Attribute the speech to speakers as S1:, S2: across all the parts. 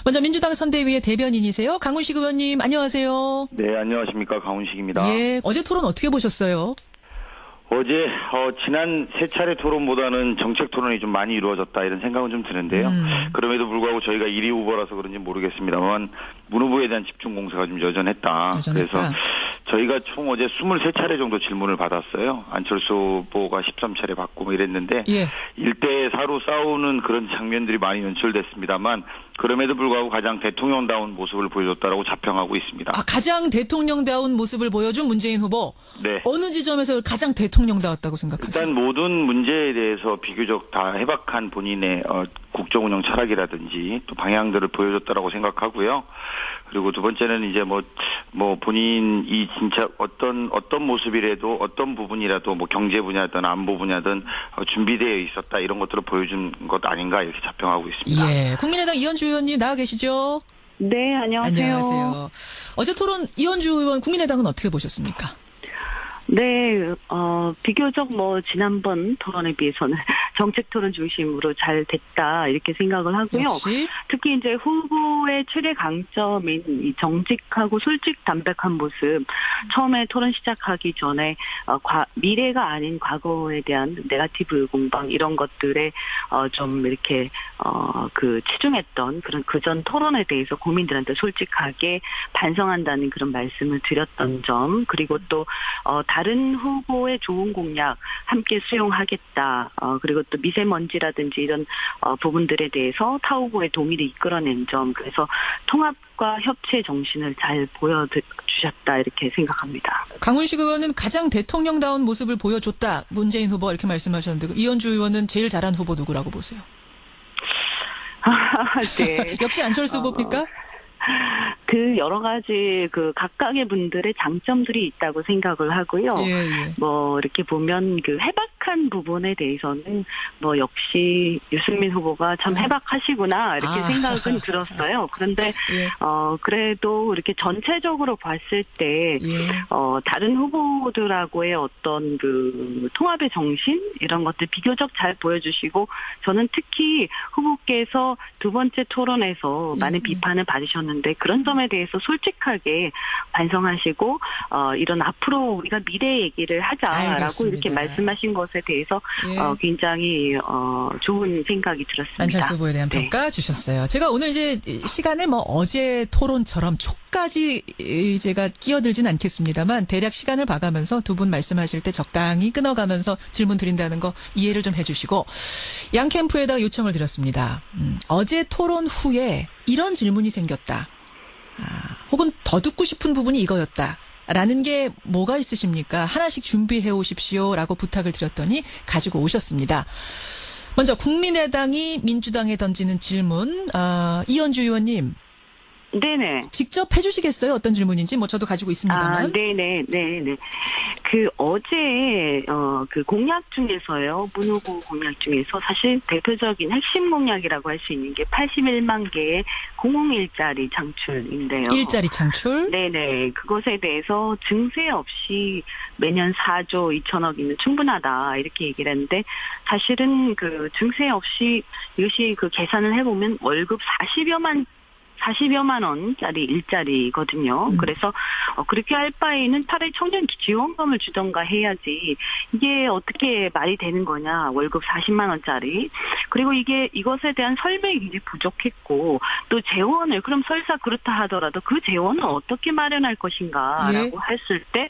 S1: 먼저 민주당 선대위의 대변인이세요. 강훈식 의원님 안녕하세요.
S2: 네, 안녕하십니까. 강훈식입니다.
S1: 예, 어제 토론 어떻게 보셨어요?
S2: 어제 지난 세 차례 토론보다는 정책 토론이 좀 많이 이루어졌다 이런 생각은 좀 드는데요. 그럼에도 불구하고 저희가 1위 후보라서 그런지 모르겠습니다만 문 후보에 대한 집중 공세가 좀 여전했다. 그래서 저희가 총 어제 23차례 정도 질문을 받았어요. 안철수 후보가 13차례 받고 뭐 이랬는데 1대4로 싸우는 그런 장면들이 많이 연출됐습니다만 그럼에도 불구하고 가장 대통령다운 모습을 보여줬다라고 자평하고 있습니다.
S1: 가장 대통령다운 모습을 보여준 문재인 후보.
S2: 네.
S1: 어느 지점에서 가장 대통령다웠다고 생각하세요?
S2: 일단 모든 문제에 대해서 비교적 다 해박한 본인의 국정 운영 철학이라든지 또 방향들을 보여줬다라고 생각하고요. 그리고 두 번째는 이제 뭐 본인이 진짜 어떤 모습이라도 어떤 부분이라도 뭐 경제 분야든 안보 분야든 준비되어 있었다 이런 것들을 보여준 것 아닌가 이렇게 자평하고 있습니다.
S1: 예, 국민의당 이현주 의원님 나와 계시죠?
S3: 네, 안녕하세요.
S1: 어제 토론 이현주 의원 국민의당은 어떻게 보셨습니까?
S3: 네, 비교적 지난번 토론에 비해서는 정책 토론 중심으로 잘 됐다, 이렇게 생각을 하고요.
S1: 역시?
S3: 특히 이제 후보의 최대 강점인 이 정직하고 솔직 담백한 모습, 처음에 토론 시작하기 전에, 미래가 아닌 과거에 대한 네거티브 공방, 이런 것들에, 좀 이렇게, 치중했던 그런 그전 토론에 대해서 국민들한테 솔직하게 반성한다는 그런 말씀을 드렸던 점, 그리고 또, 다른 후보의 좋은 공약 함께 수용하겠다. 그리고 또 미세먼지라든지 이런 부분들에 대해서 타 후보의 동의를 이끌어낸 점. 그래서 통합과 협치의 정신을 잘 보여주셨다 이렇게 생각합니다.
S1: 강훈식 의원은 가장 대통령다운 모습을 보여줬다. 문재인 후보 이렇게 말씀하셨는데 이현주 의원은 제일 잘한 후보 누구라고 보세요?
S3: 네.
S1: 역시 안철수 후보입니까?
S3: 여러 가지 각각의 분들의 장점들이 있다고 생각을 하고요.
S1: 예.
S3: 이렇게 보면 해박한 부분에 대해서는 역시 유승민 후보가 참 해박하시구나 이렇게 생각은 들었어요. 그런데 그래도 이렇게 전체적으로 봤을 때 다른 후보들하고의 어떤 통합의 정신 이런 것들 비교적 잘 보여주시고 저는 특히 후보께서 두 번째 토론에서 많은 비판을 받으셨는데 그런 점에 대해서 솔직하게 반성하시고 이런 앞으로 우리가 미래 얘기를 하자라고
S1: 알겠습니다.
S3: 이렇게 말씀하신 것에 대해서 굉장히 좋은 생각이 들었습니다.
S1: 안철수 후보에 대한 평가 주셨어요. 제가 오늘 이제 시간을 어제 토론처럼 촉까지 제가 끼어들진 않겠습니다만 대략 시간을 봐가면서 두 분 말씀하실 때 적당히 끊어가면서 질문 드린다는 거 이해를 좀 해주시고 양 캠프에다가 요청을 드렸습니다. 어제 토론 후에 이런 질문이 생겼다. 혹은 더 듣고 싶은 부분이 이거였다. 라는 게 뭐가 있으십니까? 하나씩 준비해 오십시오라고 부탁을 드렸더니 가지고 오셨습니다. 먼저 국민의당이 민주당에 던지는 질문. 이현주 의원님.
S3: 네네.
S1: 직접 해주시겠어요? 어떤 질문인지 저도 가지고 있습니다만.
S3: 네네. 어제 공약 중에서요. 문 후보 공약 중에서 사실 대표적인 핵심 공약이라고 할 수 있는 게 81만 개의 공공일자리 창출인데요.
S1: 일자리 창출?
S3: 네네. 그것에 대해서 증세 없이 매년 4조 2천억이면 충분하다 이렇게 얘기를 했는데 사실은 증세 없이 이것이 계산을 해보면 월급 40여만 원짜리 일자리거든요. 그래서 그렇게 할 바에는 차라리 청년 지원금을 주던가 해야지 이게 어떻게 말이 되는 거냐. 월급 40만 원짜리. 그리고 이것에 대한 설명이 굉장히 부족했고 또 재원을 그럼 설사 그렇다 하더라도 그 재원은 어떻게 마련할 것인가라고 했을 때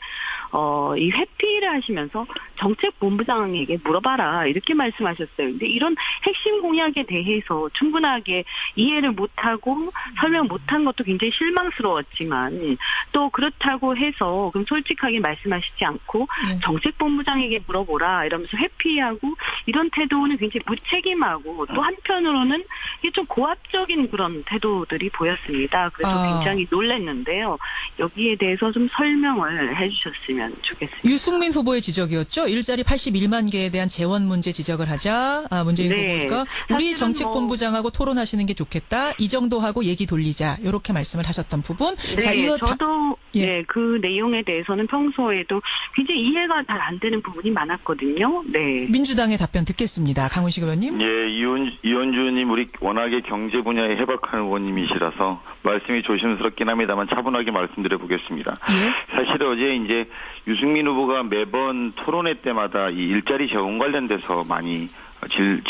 S3: 이 회피를 하시면서 정책본부장에게 물어봐라 이렇게 말씀하셨어요. 근데 이런 핵심 공약에 대해서 충분하게 이해를 못하고 설명 못한 것도 굉장히 실망스러웠지만 또 그렇다고 해서 그럼 솔직하게 말씀하시지 않고 정책본부장에게 물어보라 이러면서 회피하고 이런 태도는 굉장히 무책임하고 또 한편으로는 이게 좀 고압적인 그런 태도들이 보였습니다. 그래서 굉장히 놀랐는데요. 여기에 대해서 좀 설명을 해주셨으면 좋겠습니다.
S1: 유승민 후보의 지적이었죠. 일자리 81만 개에 대한 재원 문제 지적을 하자. 문재인 후보가 우리 정책본부장하고 토론하시는 게 좋겠다. 이 정도 하고 얘기 돌리자. 이렇게 말씀을 하셨던 부분.
S3: 네, 저도
S1: 예.
S3: 네, 그 내용에 대해서는 평소에도 굉장히 이해가 잘 안 되는 부분이 많았거든요. 네.
S1: 민주당의 답변 듣겠습니다. 강훈식 의원님.
S2: 예, 이현주 의원님 우리 워낙에 경제 분야에 해박한 의원님이시라서 말씀이 조심스럽긴 합니다만 차분하게 말씀드려 보겠습니다.
S1: 예.
S2: 사실 어제 이제 유승민 후보가 매번 토론회 때마다 이 일자리 재원 관련돼서 많이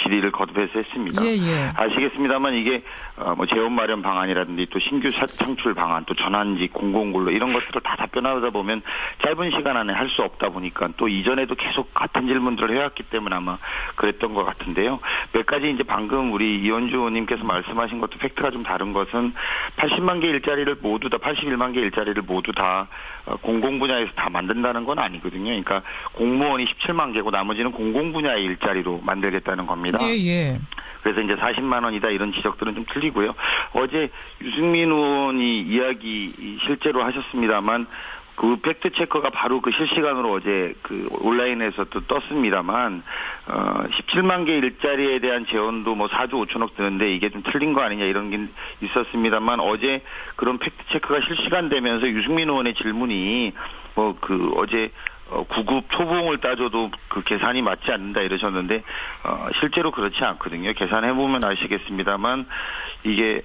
S2: 질의를 거듭해서 했습니다.
S1: 예, 예.
S2: 아시겠습니다만 이게 뭐 재원 마련 방안이라든지 또 신규 창출 방안, 또 전환직, 공공근로 이런 것들을 다 답변하다 보면 짧은 시간 안에 할 수 없다 보니까 또 이전에도 계속 같은 질문들을 해왔기 때문에 아마 그랬던 것 같은데요. 몇 가지 이제 방금 우리 이현주 의원님께서 말씀하신 것도 팩트가 좀 다른 것은 80만 개 일자리를 모두 다 81만 개 일자리를 모두 다 공공 분야에서 다 만든다는 건 아니거든요. 그러니까 공무원이 17만 개고 나머지는 공공 분야의 일자리로 만들겠다는 겁니다.
S1: 예, 예.
S2: 그래서 이제 40만 원이다 이런 지적들은 좀 틀리고요. 어제 유승민 의원이 이야기 실제로 하셨습니다만 그 팩트 체커가 바로 그 실시간으로 어제 그 온라인에서 또 떴습니다만 17만 개 일자리에 대한 재원도 뭐 4조 5천억 드는데 이게 좀 틀린 거 아니냐 이런 게 있었습니다만 어제 그런 팩트 체크가 실시간되면서 유승민 의원의 질문이 뭐 그 어제 구급 초봉을 따져도 그 계산이 맞지 않는다 이러셨는데 실제로 그렇지 않거든요. 계산해보면 아시겠습니다만 이게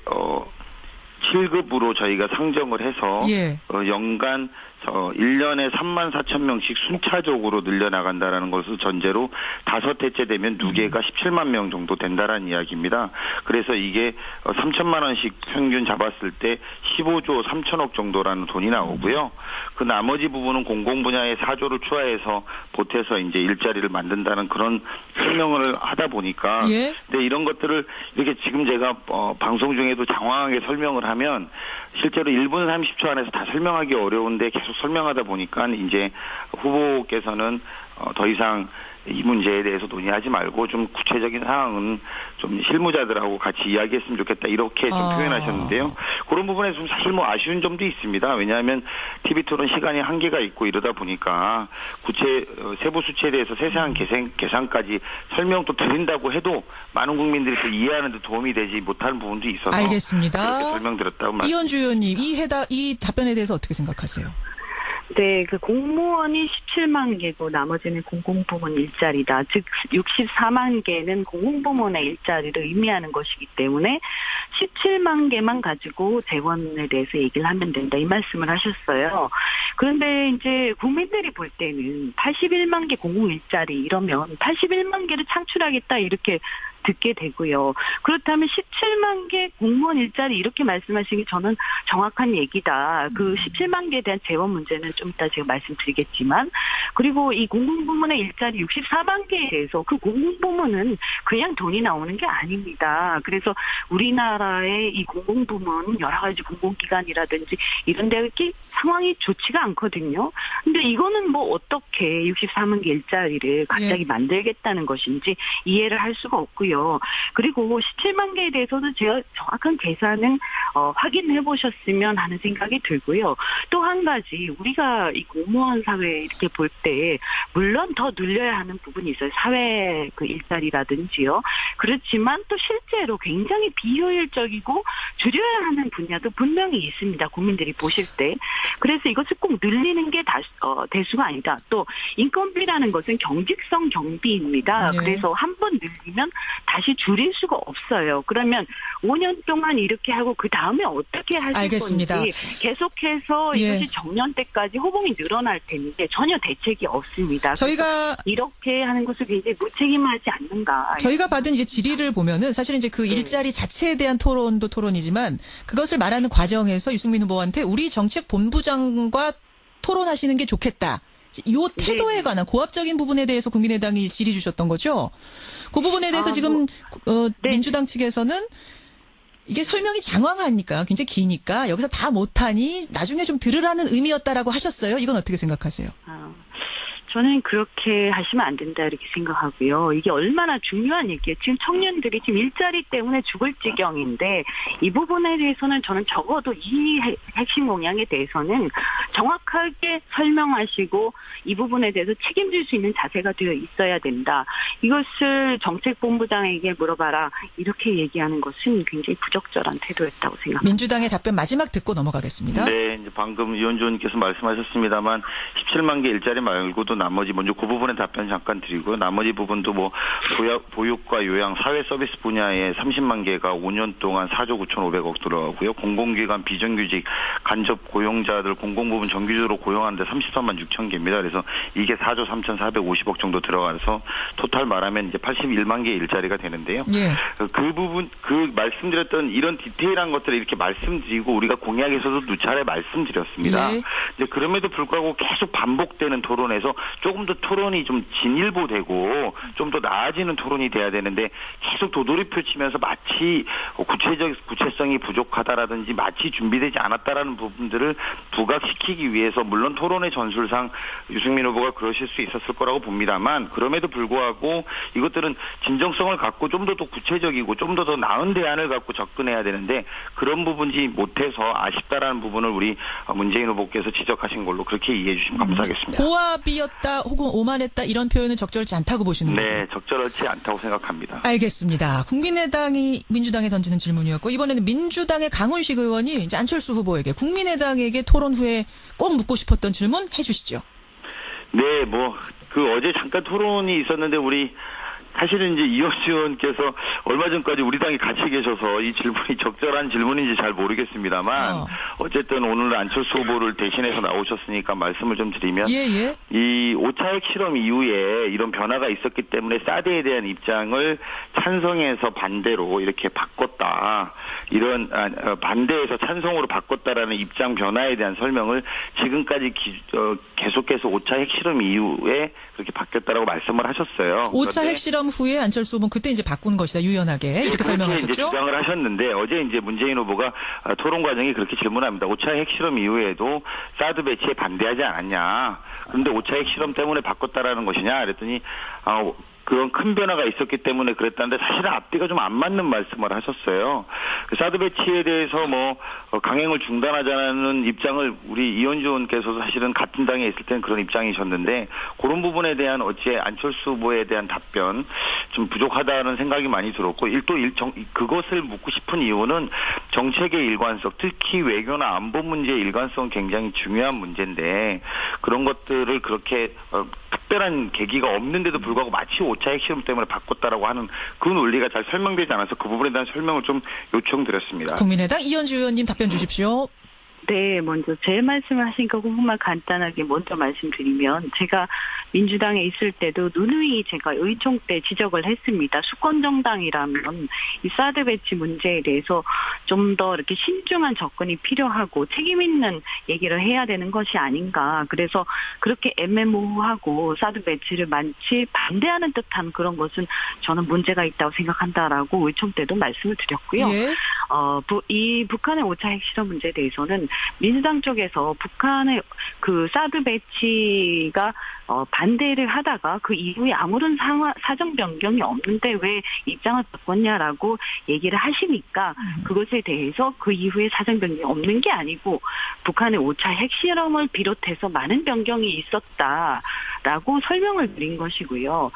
S2: 7급으로 저희가 상정을 해서
S1: 예.
S2: 연간 1년에 3만 4천 명씩 순차적으로 늘려나간다라는 것을 전제로 5회째 되면 누계가 17만 명 정도 된다라는 이야기입니다. 그래서 이게 3천만 원씩 평균 잡았을 때 15조 3천억 정도라는 돈이 나오고요. 그 나머지 부분은 공공 분야에 4조를 추가해서 보태서 이제 일자리를 만든다는 그런 설명을 하다 보니까
S1: 예.
S2: 근데 이런 것들을 이렇게 지금 제가 방송 중에도 장황하게 설명을 하면 실제로 1분 30초 안에서 다 설명하기 어려운데 계속 설명하다 보니까 이제 후보께서는 더 이상 이 문제에 대해서 논의하지 말고 좀 구체적인 상황은 좀 실무자들하고 같이 이야기했으면 좋겠다 이렇게 좀 표현하셨는데요. 그런 부분에 좀 사실 뭐 아쉬운 점도 있습니다. 왜냐하면 TV 토론 시간이 한계가 있고 이러다 보니까 세부 수치에 대해서 세세한 계산까지 설명도 드린다고 해도 많은 국민들이 또 이해하는 데 도움이 되지 못하는 부분도 있어서
S1: 알겠습니다.
S2: 그렇게 설명드렸다고 말씀드립니다.
S1: 이현주 의원님 이 답변에 대해서 어떻게 생각하세요?
S3: 네, 그 공무원이 17만 개고 나머지는 공공부문 일자리다. 즉 64만 개는 공공부문의 일자리를 의미하는 것이기 때문에 17만 개만 가지고 재원에 대해서 얘기를 하면 된다. 이 말씀을 하셨어요. 그런데 이제 국민들이 볼 때는 81만 개 공공 일자리 이러면 81만 개를 창출하겠다 이렇게 듣게 되고요. 그렇다면 17만 개 공무원 일자리 이렇게 말씀하시는 게 저는 정확한 얘기다. 그 17만 개에 대한 재원 문제는 좀 이따 제가 말씀드리겠지만 그리고 이 공공부문의 일자리 64만 개에 대해서 그 공공부문은 그냥 돈이 나오는 게 아닙니다. 그래서 우리나라의 이 공공부문 여러 가지 공공기관이라든지 이런 데 상황이 좋지가 않거든요. 근데 이거는 뭐 어떻게 64만 개 일자리를 갑자기 만들겠다는 것인지 이해를 할 수가 없고요. 그리고 17만 개에 대해서도 제가 정확한 계산은 확인해 보셨으면 하는 생각이 들고요. 또 한 가지 우리가 이 공무원 사회 이렇게 볼 때 물론 더 늘려야 하는 부분이 있어요. 사회 그 일자리라든지요. 그렇지만 또 실제로 굉장히 비효율적이고 줄여야 하는 분야도 분명히 있습니다. 국민들이 보실 때. 그래서 이것을 꼭 늘리는 게 대수가 아니다. 또 인건비라는 것은 경직성 경비입니다.
S1: 네.
S3: 그래서 한 번 늘리면 다시 줄일 수가 없어요. 그러면 5년 동안 이렇게 하고 그 다음에 어떻게 하실
S1: 알겠습니다.
S3: 건지 계속해서 이것이 정년 때까지 호봉이 늘어날 텐데 전혀 대책이 없습니다.
S1: 저희가
S3: 이렇게 하는 것을 굉장히 무책임하지 않는가.
S1: 저희가 받은 이제 질의를 보면은 사실은 이제 그 일자리 자체에 대한 토론도 토론이지만 그것을 말하는 과정에서 유승민 후보한테 우리 정책본부장과 토론하시는 게 좋겠다. 요 태도에 관한 고압적인 부분에 대해서 국민의당이 질의 주셨던 거죠. 그 부분에 대해서 지금 민주당 측에서는 이게 설명이 장황하니까 굉장히 기니까 여기서 다 못하니 나중에 좀 들으라는 의미였다라고 하셨어요. 이건 어떻게 생각하세요?
S3: 저는 그렇게 하시면 안 된다 이렇게 생각하고요. 이게 얼마나 중요한 얘기예요. 지금 청년들이 지금 일자리 때문에 죽을 지경인데 이 부분에 대해서는 저는 적어도 이 핵심 공약에 대해서는 정확하게 설명하시고 이 부분에 대해서 책임질 수 있는 자세가 되어 있어야 된다. 이것을 정책본부장에게 물어봐라. 이렇게 얘기하는 것은 굉장히 부적절한 태도였다고 생각합니다.
S1: 민주당의 답변 마지막 듣고 넘어가겠습니다.
S2: 네, 이제 방금 위원주 의원님께서 말씀하셨습니다만 17만 개 일자리 말고도 나머지 먼저 그 부분에 답변 잠깐 드리고요. 나머지 부분도 뭐 보육과 요양, 사회 서비스 분야에 30만 개가 5년 동안 4조 9,500억 들어가고요. 공공기관 비정규직 간접 고용자들 공공부문 정규직으로 고용하는데 33만 6천 개입니다. 그래서 이게 4조 3,450억 정도 들어가서 토탈 말하면 이제 81만 개 일자리가 되는데요.
S1: 예.
S2: 그 부분, 그 말씀드렸던 이런 디테일한 것들을 이렇게 말씀드리고 우리가 공약에서도 누차례 말씀드렸습니다.
S1: 예.
S2: 이제 그럼에도 불구하고 계속 반복되는 토론에서 조금 더 토론이 좀 진일보되고 좀 더 나아지는 토론이 돼야 되는데 계속 도돌이표 치면서 마치 구체성이 부족하다라든지 마치 준비되지 않았다라는 부분들을 부각시키기 위해서 물론 토론의 전술상 유승민 후보가 그러실 수 있었을 거라고 봅니다만 그럼에도 불구하고 이것들은 진정성을 갖고 좀 더 구체적이고 좀 더 나은 대안을 갖고 접근해야 되는데 그런 부분이 못해서 아쉽다라는 부분을 우리 문재인 후보께서 지적하신 걸로 그렇게 이해해 주시면 감사하겠습니다.
S1: 고압이었다 혹은 오만했다 이런 표현은 적절치 않다고 보시는 거예요?
S2: 네, 적절하지 않다고 생각합니다.
S1: 알겠습니다. 국민의당이 민주당에 던지는 질문이었고 이번에는 민주당의 강훈식 의원이 이제 안철수 후보에게 국민의당에게 토론 후에 꼭 묻고 싶었던 질문 해주시죠.
S2: 네, 그 어제 잠깐 토론이 있었는데 사실은 이제 이현주 의원께서 얼마 전까지 우리 당에 같이 계셔서 이 질문이 적절한 질문인지 잘 모르겠습니다만 어쨌든 오늘 안철수 후보를 대신해서 나오셨으니까 말씀을 좀 드리면
S1: 예.
S2: 이 5차 핵실험 이후에 이런 변화가 있었기 때문에 사드에 대한 입장을 찬성해서 반대로 이렇게 바꿨다. 이런 반대에서 찬성으로 바꿨다라는 입장 변화에 대한 설명을 지금까지 계속해서 5차 핵실험 이후에 그렇게 바뀌었다라고 말씀을 하셨어요.
S1: 5차 핵실험 후에 안철수 후보는 그때 이제 바꾼 것이다. 유연하게 이렇게 설명하셨죠.
S2: 이제 주장을 하셨는데 어제 이제 문재인 후보가 토론 과정에 그렇게 질문합니다. 5차 핵실험 이후에도 사드 배치에 반대하지 않았냐. 그런데 5차 핵실험 때문에 바꿨다라는 것이냐. 그랬더니 그런 큰 변화가 있었기 때문에 그랬다는데 사실은 앞뒤가 좀 안 맞는 말씀을 하셨어요. 사드 배치에 대해서 강행을 중단하자는 입장을 우리 이현주 의원께서도 사실은 같은 당에 있을 때는 그런 입장이셨는데 그런 부분에 대한 어제 안철수 후보에 대한 답변 좀 부족하다는 생각이 많이 들었고 그것을 묻고 싶은 이유는 정책의 일관성, 특히 외교나 안보 문제의 일관성은 굉장히 중요한 문제인데 그런 것들을 그렇게 특별한 계기가 없는데도 불구하고 마치 5차 핵실험 때문에 바꿨다라고 하는 그 논리가 잘 설명되지 않아서 그 부분에 대한 설명을 좀 요청드렸습니다.
S1: 국민의당 이현주 의원님 답변 주십시오.
S3: 네, 먼저 제 말씀을 하시니까 그 부분만 간단하게 먼저 말씀드리면 제가 민주당에 있을 때도 누누이 제가 의총 때 지적을 했습니다. 수권 정당이라면 이 사드 배치 문제에 대해서 좀 더 이렇게 신중한 접근이 필요하고 책임 있는 얘기를 해야 되는 것이 아닌가. 그래서 그렇게 애매모호하고 사드 배치를 마치 반대하는 듯한 그런 것은 저는 문제가 있다고 생각한다라고 의총 때도 말씀을 드렸고요.
S1: 예.
S3: 이 북한의 5차 핵실험 문제에 대해서는 민주당 쪽에서 북한의 그 사드 배치가 반대를 하다가 그 이후에 아무런 사정 변경이 없는데 왜 입장을 바꿨냐라고 얘기를 하시니까 그것에 대해서 그 이후에 사정 변경이 없는 게 아니고 북한의 5차 핵실험을 비롯해서 많은 변경이 있었다라고 설명을 드린 것이고요.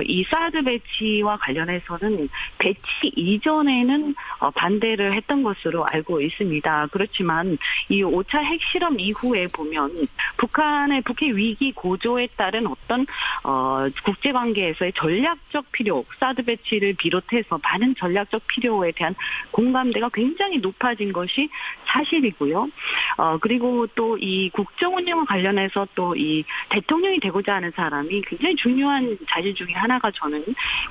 S3: 이 사드 배치와 관련해서는 배치 이전에는 반대를 했던 것으로 알고 있습니다. 그렇지만 이 5차 핵실험 이후에 보면 북의 위기 고조에 따른 어떤 국제관계에서의 전략적 필요, 사드 배치를 비롯해서 많은 전략적 필요에 대한 공감대가 굉장히 높아진 것이 사실이고요. 그리고 또 이 국정 운영과 관련해서 또 이 대통령이 되고자 하는 사람이 굉장히 중요한 자질 중에 하나가 저는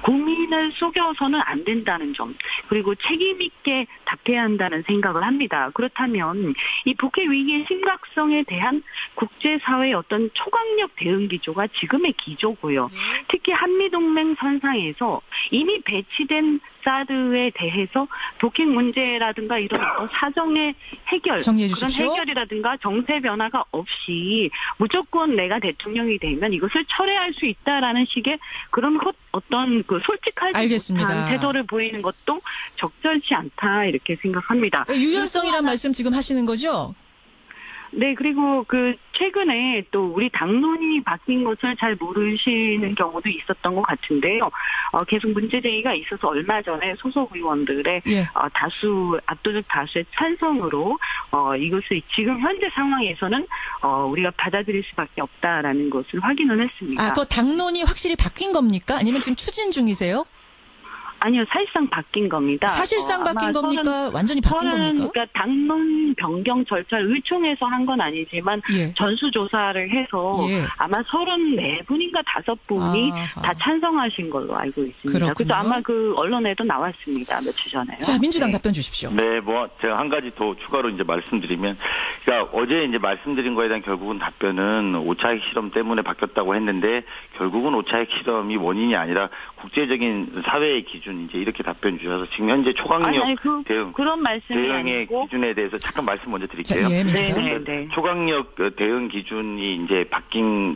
S3: 국민을 속여서는 안 된다는 점, 그리고 책임 있게 답해야 한다는 생각을 합니다. 그렇다면 이 북핵 위기의 심각성에 대한 국제사회의 어떤 초강력 대응 기조가 지금의 기조고요. 특히 한미동맹 선상에서 이미 배치된 사드에 대해서 북핵 문제라든가 이런 어떤 사정의 해결, 그런 해결이라든가 정세 변화가 없이 무조건 내가 대통령이 되면 이것을 철회할 수 있다라는 식의 그런 어떤 그 솔직하지 못한 태도를 보이는 것도 적절치 않다 이렇게 생각합니다.
S1: 유연성이란 말씀 지금 하시는 거죠?
S3: 네, 그리고 최근에 또 우리 당론이 바뀐 것을 잘 모르시는 경우도 있었던 것 같은데요. 계속 문제제기가 있어서 얼마 전에 소속 의원들의 압도적 다수의 찬성으로 이것을 지금 현재 상황에서는 우리가 받아들일 수밖에 없다라는 것을 확인을 했습니다.
S1: 그 당론이 확실히 바뀐 겁니까? 아니면 지금 추진 중이세요?
S3: 아니요, 사실상 바뀐 겁니다.
S1: 사실상 바뀐 겁니까? 완전히 바뀐 겁니까?
S3: 그러니까 당론 변경 절차를 의총해서 한 건 아니지만 전수조사를 해서 아마 34분인가 5분이 다 찬성하신 걸로 알고 있습니다.
S1: 그렇군요.
S3: 그래서 아마 언론에도 나왔습니다. 며칠 전에요.
S1: 자, 민주당 답변 주십시오.
S2: 네, 제가 한 가지 더 추가로 이제 말씀드리면, 그러니까 어제 이제 말씀드린 거에 대한 결국은 답변은 5차 핵실험 때문에 바뀌었다고 했는데, 결국은 5차 핵실험이 원인이 아니라 국제적인 사회의 기준 이제 이렇게 답변 주셔서 지금 현재 초강력
S3: 그런 말씀이
S2: 대응의
S3: 아니고
S2: 기준에 대해서 잠깐 말씀 먼저 드릴게요.
S3: 네.
S2: 초강력 대응 기준이 이제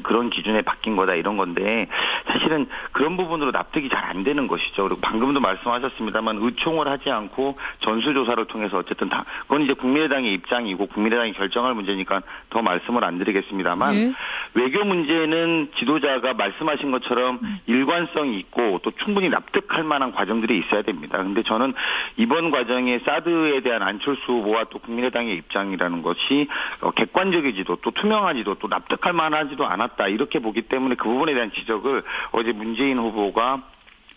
S2: 그런 기준에 바뀐 거다 이런 건데 사실은 그런 부분으로 납득이 잘 안 되는 것이죠. 그리고 방금도 말씀하셨습니다만 의총을 하지 않고 전수조사를 통해서 어쨌든 그건 이제 국민의당의 입장이고 국민의당이 결정할 문제니까 더 말씀을 안 드리겠습니다만 외교 문제는 지도자가 말씀하신 것처럼 일관성이 있고 또 충분히 납득할 만한 과정들이 있어야 됩니다. 그런데 저는 이번 과정에 사드에 대한 안철수 후보와 또 국민의당의 입장이라는 것이 객관적이지도 또 투명하지도 또 납득할 만하지도 않았다 이렇게 보기 때문에 그 부분에 대한 지적을 어제 문재인 후보가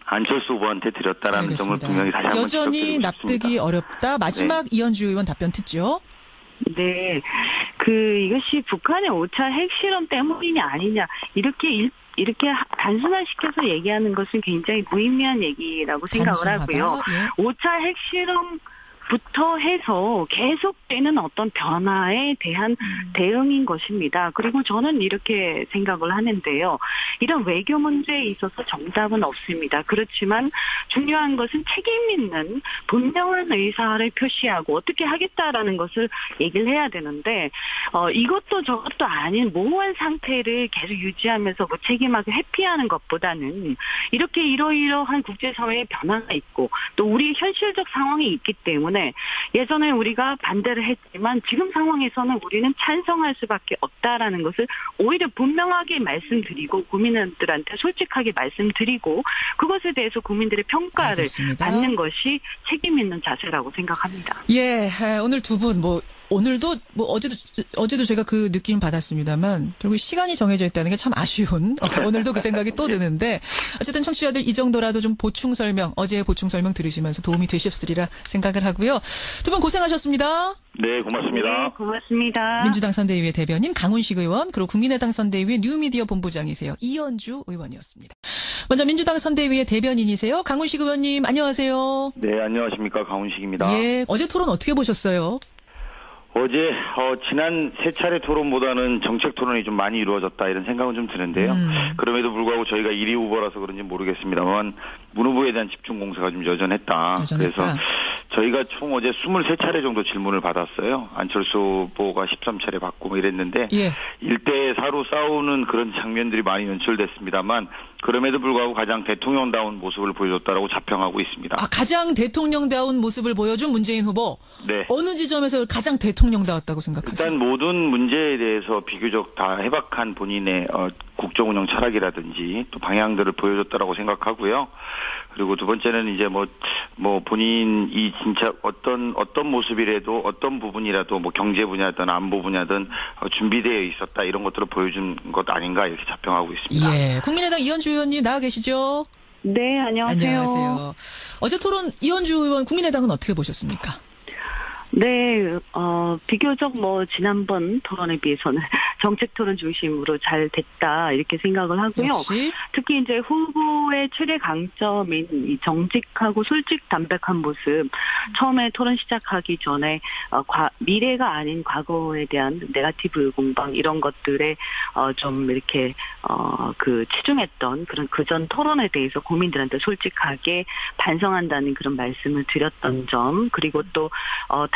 S2: 안철수 후보한테 드렸다라는
S1: 알겠습니다.
S2: 점을 분명히 다시 한번
S1: 여전히
S2: 지적드리고
S1: 납득이
S2: 싶습니다.
S1: 어렵다. 마지막 이현주 의원 답변 듣죠.
S3: 네, 이것이 북한의 5차 핵실험 때문이냐 아니냐 이렇게 단순화시켜서 얘기하는 것은 굉장히 무의미한 얘기라고 생각을 하고요. 5차 핵실험부터 해서 계속되는 어떤 변화에 대한 대응인 것입니다. 그리고 저는 이렇게 생각을 하는데요. 이런 외교 문제에 있어서 정답은 없습니다. 그렇지만 중요한 것은 책임 있는 분명한 의사를 표시하고 어떻게 하겠다라는 것을 얘기를 해야 되는데 이것도 저것도 아닌 모호한 상태를 계속 유지하면서 무책임하게 회피하는 것보다는 이렇게 이러이러한 국제사회의 변화가 있고 또 우리 현실적 상황이 있기 때문에 예전에 우리가 반대를 했지만 지금 상황에서는 우리는 찬성할 수밖에 없다라는 것을 오히려 분명하게 말씀드리고 국민들한테 솔직하게 말씀드리고 그것에 대해서 국민들의 평가를
S1: 알겠습니다.
S3: 받는 것이 책임 있는 자세라고 생각합니다.
S1: 예, 오늘 두 분 오늘도 어제도 제가 그 느낌 받았습니다만 결국 시간이 정해져 있다는 게 참 아쉬운 오늘도 그 생각이 또 드는데 어쨌든 청취자들 이 정도라도 좀 어제의 보충 설명 들으시면서 도움이 되셨으리라 생각을 하고요. 두 분 고생하셨습니다.
S2: 네, 고맙습니다.
S3: 네, 고맙습니다.
S1: 민주당 선대위의 대변인 강훈식 의원 그리고 국민의당 선대위의 뉴미디어 본부장이세요. 이현주 의원이었습니다. 먼저 민주당 선대위의 대변인이세요. 강훈식 의원님 안녕하세요.
S2: 네, 안녕하십니까. 강훈식입니다.
S1: 예, 어제 토론 어떻게 보셨어요?
S2: 어제 지난 세 차례 토론보다는 정책 토론이 좀 많이 이루어졌다 이런 생각은 좀 드는데요. 그럼에도 불구하고 저희가 1위 후보라서 그런지 모르겠습니다만 문 후보에 대한 집중 공세가 좀 여전했다. 그래서 저희가 총 어제 23차례 정도 질문을 받았어요. 안철수 후보가 13차례 받고 뭐 이랬는데 1대4로 싸우는 그런 장면들이 많이 연출됐습니다만 그럼에도 불구하고 가장 대통령다운 모습을 보여줬다라고 자평하고 있습니다.
S1: 가장 대통령다운 모습을 보여준 문재인 후보.
S2: 네.
S1: 어느 지점에서 가장 대통령다웠다고 생각하세요?
S2: 일단 모든 문제에 대해서 비교적 다 해박한 본인의 국정운영 철학이라든지 또 방향들을 보여줬다라고 생각하고요. 그리고 두 번째는 이제 본인이 진짜 어떤 모습이라도 어떤 부분이라도 경제 분야든 안보 분야든 준비되어 있었다 이런 것들을 보여준 것 아닌가 이렇게 자평하고 있습니다.
S1: 예. 국민의당 이현주 의원님 나와 계시죠?
S3: 네, 안녕하세요.
S1: 어제 토론 이현주 의원 국민의당은 어떻게 보셨습니까?
S3: 네, 비교적 지난번 토론에 비해서는 정책 토론 중심으로 잘 됐다, 이렇게 생각을 하고요.
S1: 역시?
S3: 특히 이제 후보의 최대 강점인 이 정직하고 솔직 담백한 모습, 처음에 토론 시작하기 전에, 미래가 아닌 과거에 대한 네거티브 공방, 이런 것들에, 좀 이렇게, 치중했던 그런 그전 토론에 대해서 국민들한테 솔직하게 반성한다는 그런 말씀을 드렸던 점, 그리고 또,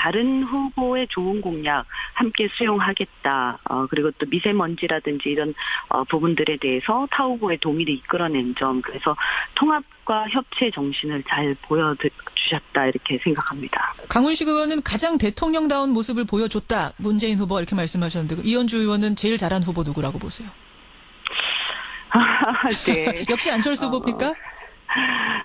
S3: 다른 후보의 좋은 공약 함께 수용하겠다. 그리고 또 미세먼지라든지 이런 부분들에 대해서 타 후보의 동의를 이끌어낸 점. 그래서 통합과 협치의 정신을 잘 보여주셨다 이렇게 생각합니다.
S1: 강훈식 의원은 가장 대통령다운 모습을 보여줬다. 문재인 후보 이렇게 말씀하셨는데 이현주 의원은 제일 잘한 후보 누구라고 보세요?
S3: 네.
S1: 역시 안철수 후보입니까?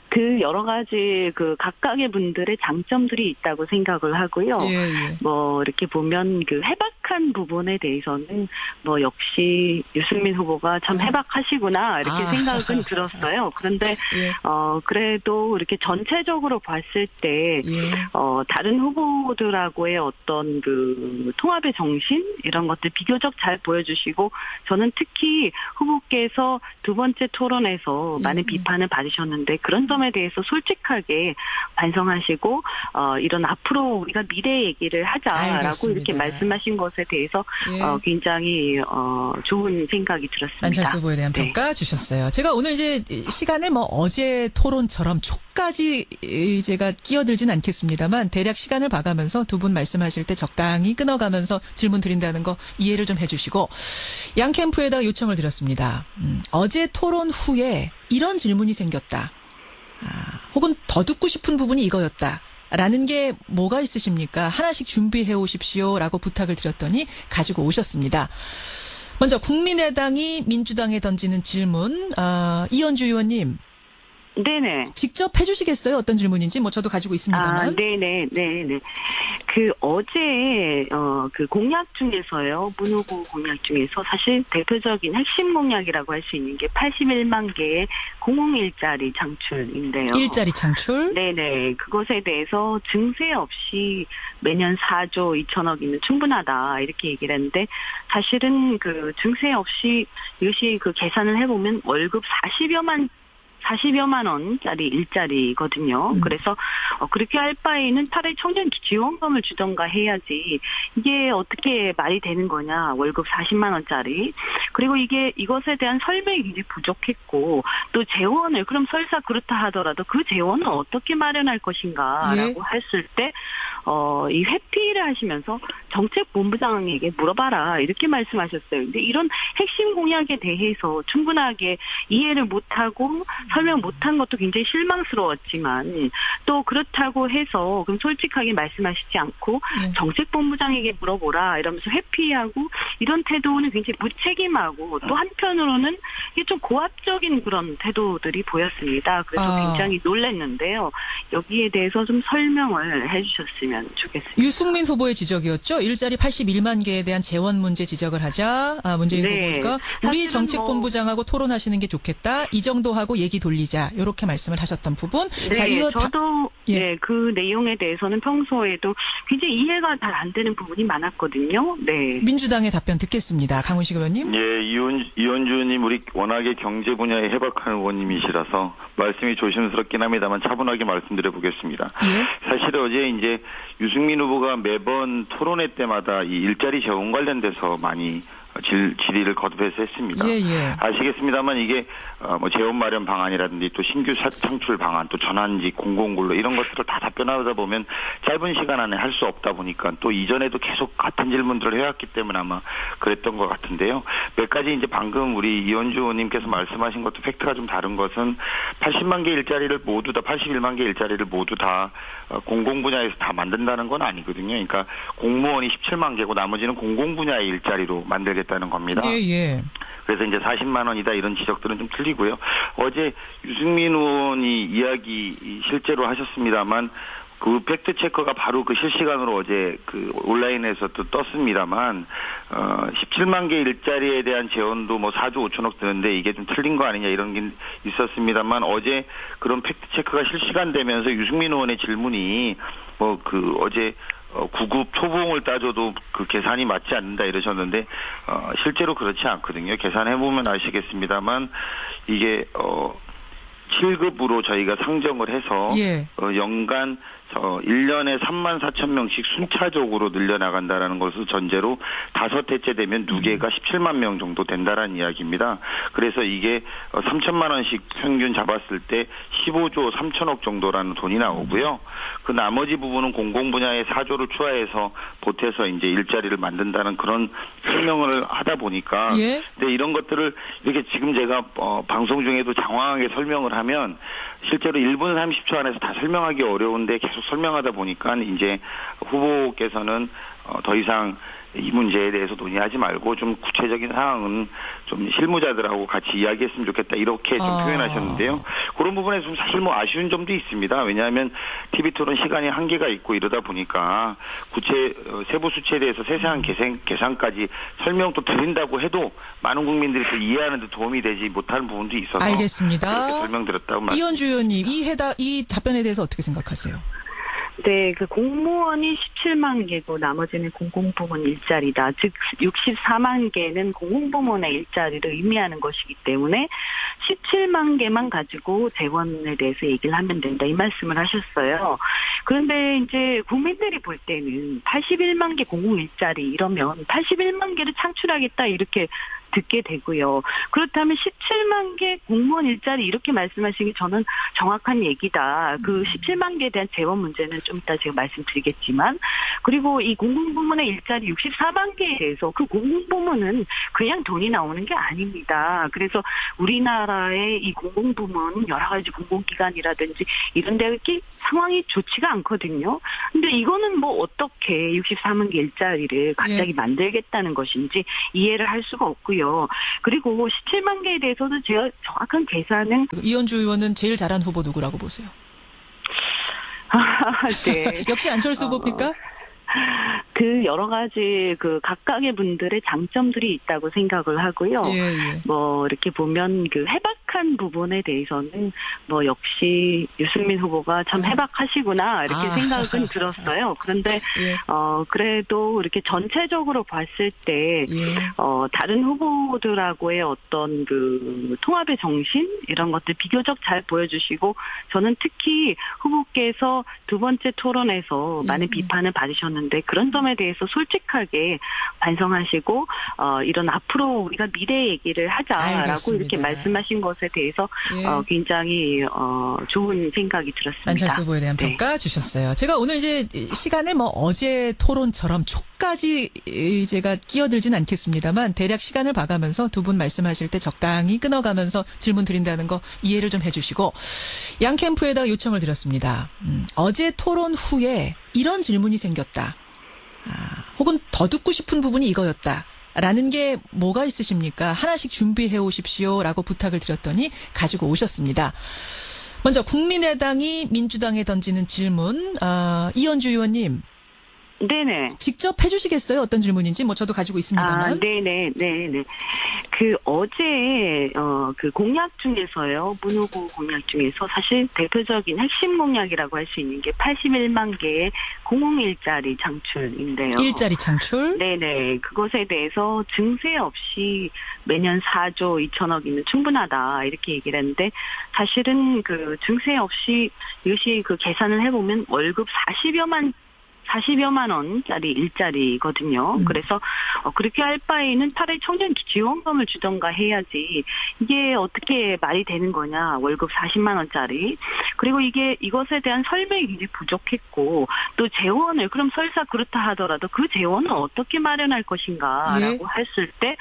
S3: 그 여러 가지 그 각각의 분들의 장점들이 있다고 생각을 하고요.
S1: 예.
S3: 뭐 이렇게 보면 그 해박한 부분에 대해서는 뭐 역시 유승민 후보가 참 해박하시구나 이렇게 생각은 들었어요. 그런데
S1: 예.
S3: 그래도 이렇게 전체적으로 봤을 때 다른 후보들하고의 어떤 그 통합의 정신 이런 것들 비교적 잘 보여주시고 저는 특히 후보께서 두 번째 토론에서 많은 비판을 받으셨는데 그런 점에 대해서 솔직하게 반성하시고 이런 앞으로 우리가 미래 얘기를 하자라고
S1: 알겠습니다.
S3: 이렇게 말씀하신 것에 대해서 굉장히 좋은 생각이 들었습니다.
S1: 안철수 후보에 대한 평가 주셨어요. 제가 오늘 이제 시간을 뭐 어제 토론처럼 촉까지 제가 끼어들진 않겠습니다만 대략 시간을 봐가면서 두 분 말씀하실 때 적당히 끊어가면서 질문 드린다는 거 이해를 좀 해주시고 양 캠프에다 요청을 드렸습니다. 어제 토론 후에 이런 질문이 생겼다. 혹은 더 듣고 싶은 부분이 이거였다. 라는 게 뭐가 있으십니까? 하나씩 준비해 오십시오라고 부탁을 드렸더니 가지고 오셨습니다. 먼저 국민의당이 민주당에 던지는 질문. 이현주 의원님.
S3: 네네.
S1: 직접 해주시겠어요? 어떤 질문인지 뭐 저도 가지고 있습니다만.
S3: 네네. 그 어제 그 공약 중에서요. 문 후보 공약 중에서 사실 대표적인 핵심 공약이라고 할 수 있는 게 81만 개의 공공 일자리 창출인데요.
S1: 일자리 창출?
S3: 네네. 그것에 대해서 증세 없이 매년 4조 2천억이면 충분하다 이렇게 얘기를 했는데 사실은 그 증세 없이 이것이 그 계산을 해보면 월급 40여만 원짜리 일자리거든요. 그래서 그렇게 할 바에는 차라리 청년 지원금을 주던가 해야지 이게 어떻게 말이 되는 거냐. 월급 40만 원짜리. 그리고 이것에 대한 설명이 굉장히 부족했고 또 재원을 그럼 설사 그렇다 하더라도 그 재원은 어떻게 마련할 것인가라고 했을 때 이 회피를 하시면서 정책본부장에게 물어봐라 이렇게 말씀하셨어요. 근데 이런 핵심 공약에 대해서 충분하게 이해를 못하고 설명 못한 것도 굉장히 실망스러웠지만 또 그렇다고 해서 그럼 솔직하게 말씀하시지 않고 정책본부장에게 물어보라 이러면서 회피하고 이런 태도는 굉장히 무책임하고 또 한편으로는 이게 좀 고압적인 그런 태도들이 보였습니다. 그래서 굉장히 놀랐는데요. 여기에 대해서 좀 설명을 해주셨으면 좋겠습니다.
S1: 유승민 후보의 지적이었죠. 일자리 81만 개에 대한 재원 문제 지적을 하자. 문재인 후보가 우리 정책본부장하고 토론하시는 게 좋겠다. 이 정도 하고 얘기 돌리자. 이렇게 말씀을 하셨던 부분. 자, 이거
S3: 저도 그 내용에 대해서는 평소에도 굉장히 이해가 잘 안 되는 부분이 많았거든요. 네.
S1: 민주당의 답변 듣겠습니다. 강훈식 의원님.
S2: 예, 이현주님 우리 워낙에 경제 분야에 해박한 의원님이시라서 말씀이 조심스럽긴 합니다만 차분하게 말씀드려 보겠습니다. 사실 어제 이제 유승민 후보가 매번 토론회 때마다 이 일자리 재원 관련돼서 많이 질의를 거듭해서 했습니다. 아시겠습니다만 이게 뭐 재원 마련 방안이라든지 또 신규 창출 방안 또 전환직 공공근로 이런 것들을 다 답변하다 보면 짧은 시간 안에 할 수 없다 보니까 또 이전에도 계속 같은 질문들을 해왔기 때문에 아마 그랬던 것 같은데요. 몇 가지 이제 방금 우리 이현주 의원님께서 말씀하신 것도 팩트가 좀 다른 것은 80만 개 일자리를 모두 다 81만 개 일자리를 모두 다 공공 분야에서 다 만든다는 건 아니거든요. 그러니까 공무원이 17만 개고 나머지는 공공 분야의 일자리로 만들겠다는 겁니다. 그래서 이제 40만 원이다 이런 지적들은 좀 틀리고요. 어제 유승민 의원이 이야기 실제로 하셨습니다만 그 팩트 체크가 바로 그 실시간으로 어제 그 온라인에서 또 떴습니다만 17만 개 일자리에 대한 재원도 뭐 4조 5천억 드는데 이게 좀 틀린 거 아니냐 이런 게 있었습니다만 어제 그런 팩트 체크가 실시간되면서 유승민 의원의 질문이 뭐 그 어제 9급 초봉을 따져도 그 계산이 맞지 않는다 이러셨는데 실제로 그렇지 않거든요. 계산해보면 아시겠습니다만 이게 7급으로 저희가 상정을 해서 연간 1년에 34,000명씩 순차적으로 늘려나간다라는 것을 전제로 5회째 되면 누계가 17만 명 정도 된다라는 이야기입니다. 그래서 이게 3천만 원씩 평균 잡았을 때 15조 3천억 정도라는 돈이 나오고요. 그 나머지 부분은 공공 분야에 4조를 추가해서 보태서 이제 일자리를 만든다는 그런 설명을 하다 보니까
S1: 예?
S2: 근데 이런 것들을 이렇게 지금 제가 방송 중에도 장황하게 설명을 하면 실제로 1분 30초 안에서 다 설명하기 어려운데 계속 설명하다 보니까 이제 후보께서는 더 이상 이 문제에 대해서 논의하지 말고 좀 구체적인 상황은 좀 실무자들하고 같이 이야기했으면 좋겠다 이렇게 좀 표현하셨는데요. 그런 부분에 좀 사실 뭐 아쉬운 점도 있습니다. 왜냐하면 TV 토론 시간이 한계가 있고 이러다 보니까 세부 수치에 대해서 세세한 계산까지 설명도 드린다고 해도 많은 국민들이 또 이해하는 데 도움이 되지 못하는 부분도 있어서
S1: 알겠습니다.
S2: 그렇게 설명드렸다고 말씀드립니다.
S1: 이현주 의원님 이 답변에 대해서 어떻게 생각하세요?
S3: 네, 그 공무원이 17만 개고 나머지는 공공부문 일자리다. 즉 64만 개는 공공부문의 일자리를 의미하는 것이기 때문에 17만 개만 가지고 재원에 대해서 얘기를 하면 된다. 이 말씀을 하셨어요. 그런데 이제 국민들이 볼 때는 81만 개 공공 일자리 이러면 81만 개를 창출하겠다 이렇게 듣게 되고요. 그렇다면 17만 개 공무원 일자리 이렇게 말씀하시는 게 저는 정확한 얘기다. 그 17만 개에 대한 재원 문제는 좀 이따 제가 말씀드리겠지만 그리고 이 공공부문의 일자리 64만 개에 대해서 그 공공부문은 그냥 돈이 나오는 게 아닙니다. 그래서 우리나라의 이 공공부문 여러 가지 공공기관이라든지 이런 데 상황이 좋지가 않거든요. 근데 이거는 뭐 어떻게 64만 개 일자리를 갑자기 만들겠다는 것인지 이해를 할 수가 없고요. 그리고 17만 개에 대해서도 제가 정확한 계산은
S1: 이현주 의원은 제일 잘한 후보 누구라고 보세요?
S3: 네.
S1: 역시 안철수 후보입니까?
S3: 그 여러 가지 그 각각의 분들의 장점들이 있다고 생각을 하고요.
S1: 예.
S3: 뭐 이렇게 보면 그 해박한 부분에 대해서는 뭐 역시 유승민 후보가 참 해박하시구나 이렇게 생각은 들었어요. 그런데 그래도 이렇게 전체적으로 봤을 때 다른 후보들하고의 어떤 그 통합의 정신 이런 것들 비교적 잘 보여주시고 저는 특히 후보께서 두 번째 토론에서 많은 비판을 받으셨는데 그런 점에 대해서 솔직하게 반성하시고 이런 앞으로 우리가 미래 얘기를 하자라고
S1: 알겠습니다.
S3: 이렇게 말씀하신 것에 대해서 굉장히 좋은 생각이 들었습니다.
S1: 안철수 후보에 대한 평가 주셨어요. 제가 오늘 이제 시간을 뭐 어제 토론처럼 촉까지 제가 끼어들진 않겠습니다만 대략 시간을 봐가면서 두 분 말씀하실 때 적당히 끊어가면서 질문 드린다는 거 이해를 좀 해주시고 양 캠프에다가 요청을 드렸습니다. 어제 토론 후에 이런 질문이 생겼다. 혹은 더 듣고 싶은 부분이 이거였다. 라는 게 뭐가 있으십니까? 하나씩 준비해 오십시오라고 부탁을 드렸더니 가지고 오셨습니다. 먼저 국민의당이 민주당에 던지는 질문. 이현주 의원님.
S3: 네네.
S1: 직접 해주시겠어요? 어떤 질문인지 뭐 저도 가지고 있습니다만.
S3: 네네. 그 어제 그 공약 중에서요. 문 후보 공약 중에서 사실 대표적인 핵심 공약이라고 할 수 있는 게 81만 개의 공공 일자리 창출인데요.
S1: 일자리 창출?
S3: 네네. 그것에 대해서 증세 없이 매년 4조 2천억이면 충분하다 이렇게 얘기를 했는데 사실은 그 증세 없이 이것이 그 계산을 해보면 월급 40여만 원짜리 일자리거든요. 그래서 그렇게 할 바에는 차라리 청년 지원금을 주던가 해야지 이게 어떻게 말이 되는 거냐. 월급 40만 원짜리. 그리고 이것에 대한 설명이 굉장히 부족했고 또 재원을 그럼 설사 그렇다 하더라도 그 재원은 어떻게 마련할 것인가라고 했을 때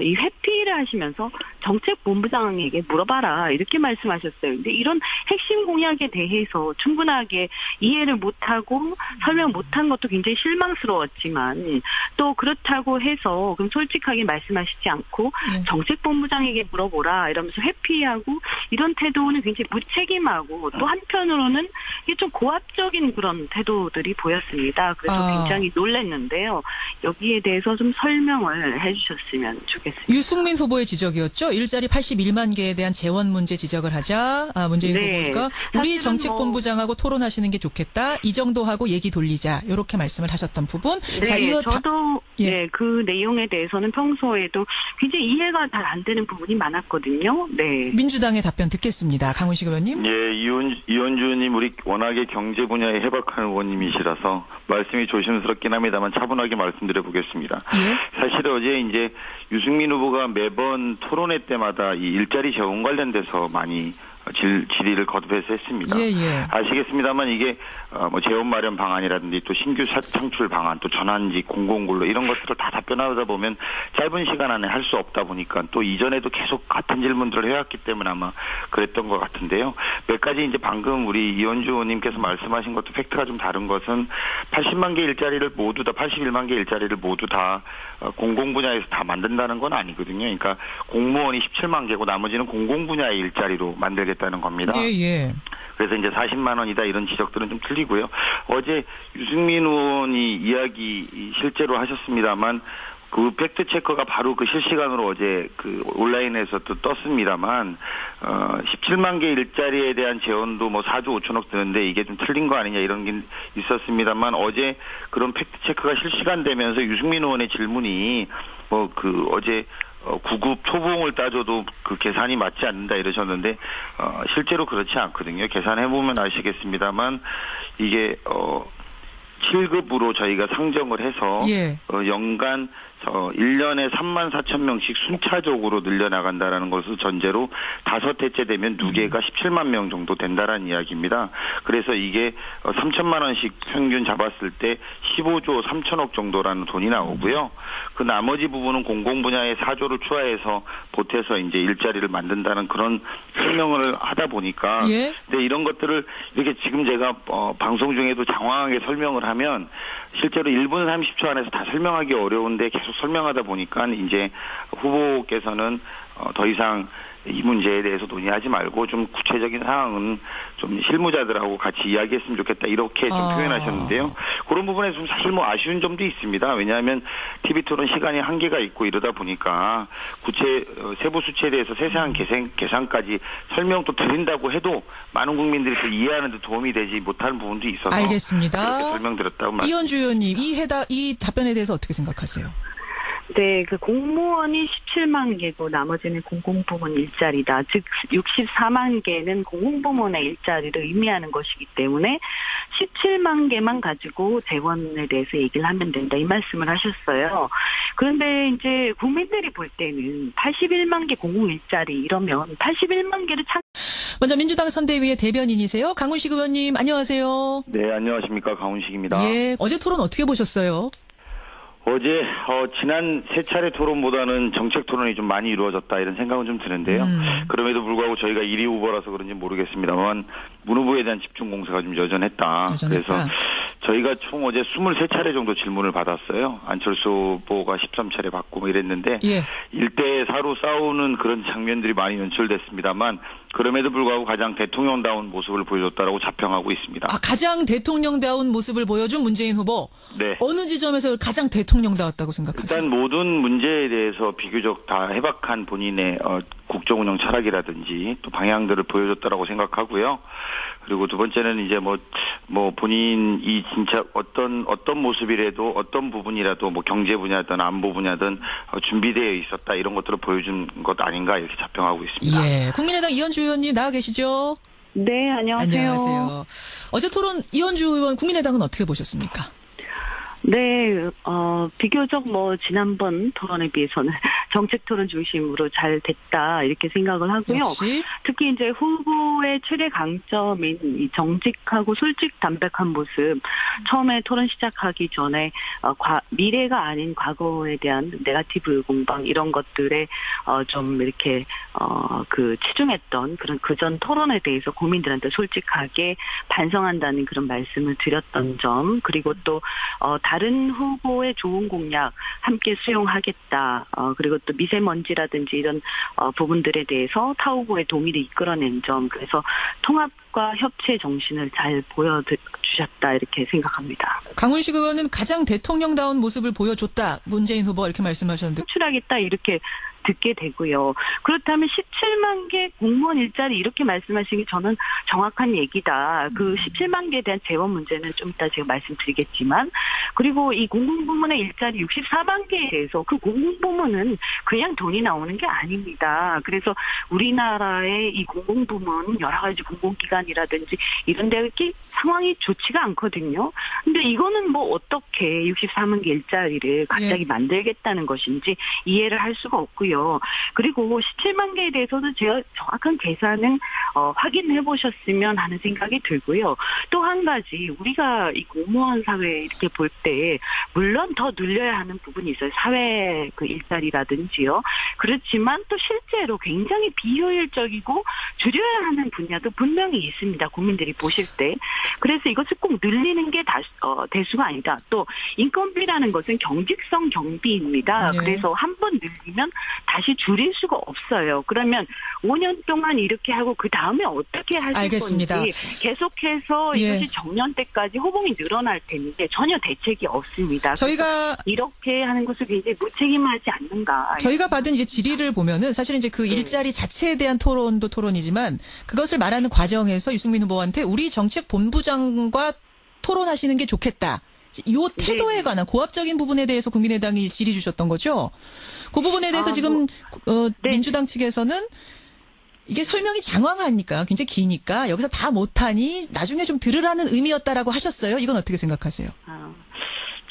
S3: 이 회피를 하시면서 정책본부장에게 물어봐라 이렇게 말씀하셨어요. 근데 이런 핵심 공약에 대해서 충분하게 이해를 못하고 설명 못한 것도 굉장히 실망스러웠지만 또 그렇다고 해서 그럼 솔직하게 말씀하시지 않고 정책본부장에게 물어보라 이러면서 회피하고 이런 태도는 굉장히 무책임하고 또 한편으로는 이게 좀 고압적인 그런 태도들이 보였습니다. 그래서 굉장히 놀랐는데요. 여기에 대해서 좀 설명을 해주셨으면 주시면 좋겠습니다.
S1: 유승민 후보의 지적이었죠. 일자리 81만 개에 대한 재원 문제 지적을 하자. 문재인 후보가 우리 정책본부장하고 토론하시는 게 좋겠다. 이 정도 하고 얘기 돌리자. 이렇게 말씀을 하셨던 부분.
S3: 네,
S1: 자, 이거
S3: 저도 그 내용에 대해서는 평소에도 굉장히 이해가 잘 안 되는 부분이 많았거든요. 네.
S1: 민주당의 답변 듣겠습니다. 강훈식 의원님.
S2: 예, 이현주 의원님 우리 워낙에 경제 분야에 해박한 의원님이시라서 말씀이 조심스럽긴 합니다만 차분하게 말씀드려 보겠습니다.
S1: 예?
S2: 사실 어제 이제 유승민 후보가 매번 토론회 때마다 이 일자리 재원 관련돼서 많이 질의를 거듭해서 했습니다.
S1: 예.
S2: 아시겠습니다만 이게 뭐 재원 마련 방안이라든지 또 신규 창출 방안 또 전환직 공공근로 이런 것들을 다 답변하다 보면 짧은 시간 안에 할 수 없다 보니까 또 이전에도 계속 같은 질문들을 해왔기 때문에 아마 그랬던 것 같은데요. 몇 가지 이제 방금 우리 이현주 의원님께서 말씀하신 것도 팩트가 좀 다른 것은 80만 개 일자리를 모두 다 81만 개 일자리를 모두 다 공공 분야에서 다 만든다는 건 아니거든요. 그러니까 공무원이 17만 개고 나머지는 공공 분야의 일자리로 만들겠다는 겁니다.
S1: 예.
S2: 그래서 이제 40만 원이다 이런 지적들은 좀 틀리고요. 어제 유승민 의원이 이야기 실제로 하셨습니다만 그 팩트 체크가 바로 그 실시간으로 어제 그 온라인에서 또 떴습니다만 17만 개 일자리에 대한 재원도 뭐 4조 5천억 드는데 이게 좀 틀린 거 아니냐 이런 게 있었습니다만 어제 그런 팩트 체크가 실시간되면서 유승민 의원의 질문이 뭐 그 어제 9급 초봉을 따져도 그 계산이 맞지 않는다 이러셨는데 실제로 그렇지 않거든요. 계산해보면 아시겠습니다만 이게 7급으로 저희가 상정을 해서 연간 1년에 3만 4천 명씩 순차적으로 늘려나간다라는 것을 전제로 5회째 되면 누계가 17만 명 정도 된다라는 이야기입니다. 그래서 이게 3천만 원씩 평균 잡았을 때 15조 3천억 정도라는 돈이 나오고요. 그 나머지 부분은 공공 분야에 4조를 추가해서 보태서 이제 일자리를 만든다는 그런 설명을 하다 보니까 근데 이런 것들을 이렇게 지금 제가 방송 중에도 장황하게 설명을 하면 실제로 1분 30초 안에서 다 설명하기 어려운데 계속 설명하다 보니까 이제 후보께서는 더 이상 이 문제에 대해서 논의하지 말고 좀 구체적인 상황은 좀 실무자들하고 같이 이야기했으면 좋겠다 이렇게 좀 표현하셨는데요. 그런 부분에서 좀 사실 뭐 아쉬운 점도 있습니다. 왜냐하면 TV 토론 시간이 한계가 있고 이러다 보니까 세부 수치에 대해서 세세한 계산까지 설명도 드린다고 해도 많은 국민들이 또 이해하는 데 도움이 되지 못하는 부분도 있어서
S1: 알겠습니다.
S2: 그렇게 설명드렸다고 말씀드립니다.
S1: 이현주 의원님 이 답변에 대해서 어떻게 생각하세요?
S3: 네, 그 공무원이 17만 개고 나머지는 공공부문 일자리다. 즉 64만 개는 공공부문의 일자리를 의미하는 것이기 때문에 17만 개만 가지고 재원에 대해서 얘기를 하면 된다. 이 말씀을 하셨어요. 그런데 이제 국민들이 볼 때는 81만 개 공공 일자리 이러면 81만 개를
S1: 먼저 민주당 선대위의 대변인이세요. 강훈식 의원님 안녕하세요.
S2: 네, 안녕하십니까. 강훈식입니다.
S1: 예, 어제 토론 어떻게 보셨어요?
S2: 어제 지난 세 차례 토론보다는 정책 토론이 좀 많이 이루어졌다 이런 생각은 좀 드는데요. 그럼에도 불구하고 저희가 1위 후보라서 그런지 모르겠습니다만 문 후보에 대한 집중 공세가 좀 여전했다. 그래서 저희가 총 어제 23차례 정도 질문을 받았어요. 안철수 후보가 13차례 받고 뭐 이랬는데 1대4로 싸우는 그런 장면들이 많이 연출됐습니다만 그럼에도 불구하고 가장 대통령다운 모습을 보여줬다라고 자평하고 있습니다.
S1: 가장 대통령다운 모습을 보여준 문재인 후보.
S2: 네.
S1: 어느 지점에서 가장 대통령다웠다고 생각하세요?
S2: 일단 모든 문제에 대해서 비교적 다 해박한 본인의 국정운영 철학이라든지 또 방향들을 보여줬다라고 생각하고요. 그리고 두 번째는 이제 뭐 본인이 진짜 어떤 모습이라도 어떤 부분이라도 뭐 경제 분야든 안보 분야든 준비되어 있었다 이런 것들을 보여준 것 아닌가 이렇게 자평하고 있습니다.
S1: 예, 국민의당 이현주 의원님 나와 계시죠?
S3: 네, 안녕하세요.
S1: 어제 토론 이현주 의원 국민의당은 어떻게 보셨습니까?
S3: 네, 비교적 지난번 토론에 비해서는 정책 토론 중심으로 잘 됐다, 이렇게 생각을 하고요.
S1: 역시?
S3: 특히 이제 후보의 최대 강점인 이 정직하고 솔직 담백한 모습, 처음에 토론 시작하기 전에, 미래가 아닌 과거에 대한 네거티브 공방, 이런 것들에, 좀 이렇게, 치중했던 그런 그전 토론에 대해서 국민들한테 솔직하게 반성한다는 그런 말씀을 드렸던 점, 그리고 또, 다른 후보의 좋은 공약 함께 수용하겠다. 그리고 또 미세먼지라든지 이런 부분들에 대해서 타후보의 동의를 이끌어낸 점, 그래서 통합과 협치의 정신을 잘 보여주셨다 이렇게 생각합니다.
S1: 강훈식 의원은 가장 대통령다운 모습을 보여줬다. 문재인 후보 이렇게 말씀하셨는데.
S3: 호출하겠다 이렇게 듣게 되고요. 그렇다면 17만 개 공무원 일자리 이렇게 말씀하시기 저는 정확한 얘기다. 그 17만 개에 대한 재원 문제는 좀 이따 제가 말씀드리겠지만, 그리고 이 공공부문의 일자리 64만 개에 대해서 그 공공부문은 그냥 돈이 나오는 게 아닙니다. 그래서 우리나라의 이 공공부문 여러 가지 공공기관이라든지 이런 데 상황이 좋지가 않거든요. 근데 이거는 뭐 어떻게 64만 개 일자리를 갑자기 만들겠다는 것인지 이해를 할 수가 없고요. 그리고 17만 개에 대해서도 제가 정확한 계산은 확인해 보셨으면 하는 생각이 들고요. 또 한 가지 우리가 이 공무원 사회 이렇게 볼 때 물론 더 늘려야 하는 부분이 있어요. 사회 그 일자리라든지요. 그렇지만 또 실제로 굉장히 비효율적이고 줄여야 하는 분야도 분명히 있습니다. 국민들이 보실 때. 그래서 이것을 꼭 늘리는 게 대수가 아니다. 또 인건비라는 것은 경직성 경비입니다. 그래서 한 번 늘리면 다시 줄일 수가 없어요. 그러면 5년 동안 이렇게 하고 그 다음에 어떻게 하실
S1: 알겠습니다.
S3: 건지 계속해서 이것이 정년 때까지 호봉이 늘어날 텐데 전혀 대책이 없습니다.
S1: 저희가
S3: 이렇게 하는 것을 굉장히 무책임하지 않는가.
S1: 저희가 받은 이제 질의를 보면은 사실은 이제 그 일자리 자체에 대한 토론도 토론이지만 그것을 말하는 과정에서 유승민 후보한테 우리 정책본부장과 토론하시는 게 좋겠다. 이 태도에 관한 고압적인 부분에 대해서 국민의당이 질의 주셨던 거죠. 그 부분에 대해서 지금 민주당 측에서는 이게 설명이 장황하니까 굉장히 기니까 여기서 다 못하니 나중에 좀 들으라는 의미였다라고 하셨어요. 이건 어떻게 생각하세요?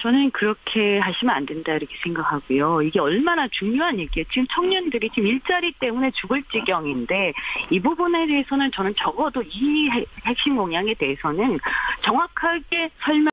S3: 저는 그렇게 하시면 안 된다 이렇게 생각하고요. 이게 얼마나 중요한 얘기예요. 지금 청년들이 지금 일자리 때문에 죽을 지경인데 이 부분에 대해서는 저는 적어도 이 핵심 공약에 대해서는 정확하게 설명